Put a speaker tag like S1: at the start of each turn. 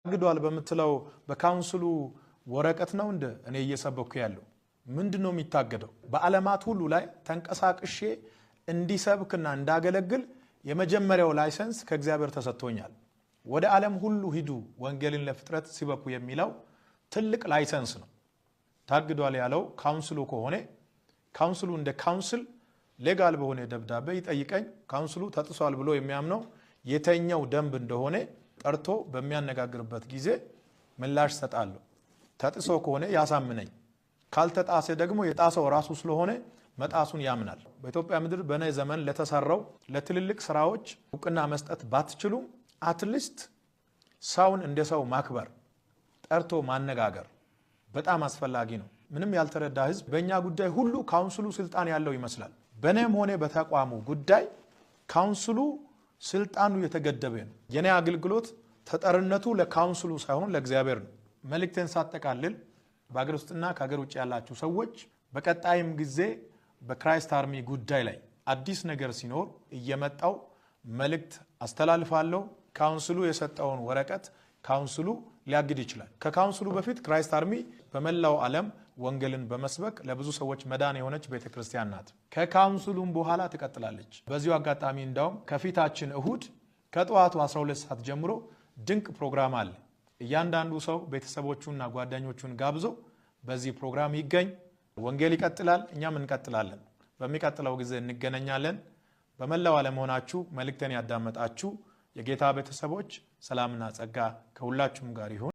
S1: ግዷል በመትለው በካውንስሉ ወረቀት ነው እንደ እኔ እየሰበኩ ያለው ምንድነው የሚታገደው? በዓለማት ሁሉ ላይ ተንቀሳቅሼ እንዲሰብክና እንዳገለግል የመጀመሪያው ላይሰንስ ከእግዚአብሔር ተሰጥቶኛል። ወደ ዓለም ሁሉ ሂዱ ወንጌልን ለፍጥረት ሲበኩ የሚለው ትልቅ ላይሰንስ ነው። ታግዷል ያለው ካውንስሉ ከሆነ ካውንስሉ እንደ ካውንስል ሌጋል በሆነ ደብዳቤ ይጠይቀኝ። ካውንስሉ ተጥሷል ብሎ የሚያምነው የተኛው ደንብ እንደሆነ ጠርቶ በሚያነጋግርበት ጊዜ ምላሽ ሰጣለሁ። ተጥሶ ከሆነ ያሳምነኝ፣ ካልተጣሰ ደግሞ የጣሰው ራሱ ስለሆነ መጣሱን ያምናል። በኢትዮጵያ ምድር በነ ዘመን ለተሰራው ለትልልቅ ስራዎች እውቅና መስጠት ባትችሉም አትሊስት ሰውን እንደ ሰው ማክበር፣ ጠርቶ ማነጋገር በጣም አስፈላጊ ነው። ምንም ያልተረዳ ህዝብ በእኛ ጉዳይ ሁሉ ካውንስሉ ስልጣን ያለው ይመስላል። በእኔም ሆነ በተቋሙ ጉዳይ ካውንስሉ ስልጣኑ የተገደበ ነው። የኔ አገልግሎት ተጠርነቱ ለካውንስሉ ሳይሆን ለእግዚአብሔር ነው። መልእክቴን ሳጠቃልል በአገር ውስጥና ከሀገር ውጭ ያላችሁ ሰዎች በቀጣይም ጊዜ በክራይስት አርሚ ጉዳይ ላይ አዲስ ነገር ሲኖር እየመጣው መልእክት አስተላልፋለሁ። ካውንስሉ የሰጠውን ወረቀት ካውንስሉ ሊያግድ ይችላል። ከካውንስሉ በፊት ክራይስት አርሚ በመላው ዓለም ወንጌልን በመስበክ ለብዙ ሰዎች መዳን የሆነች ቤተክርስቲያን ናት። ከካውንስሉም በኋላ ትቀጥላለች። በዚሁ አጋጣሚ እንዳውም ከፊታችን እሁድ ከጠዋቱ 12 ሰዓት ጀምሮ ድንቅ ፕሮግራም አለ። እያንዳንዱ ሰው ቤተሰቦቹና ጓደኞቹን ጋብዞ በዚህ ፕሮግራም ይገኝ። ወንጌል ይቀጥላል፣ እኛም እንቀጥላለን። በሚቀጥለው ጊዜ እንገናኛለን። በመላው ዓለም ሆናችሁ መልእክቴን ያዳመጣችሁ የጌታ ቤተሰቦች ሰላምና ጸጋ ከሁላችሁም ጋር ይሁን።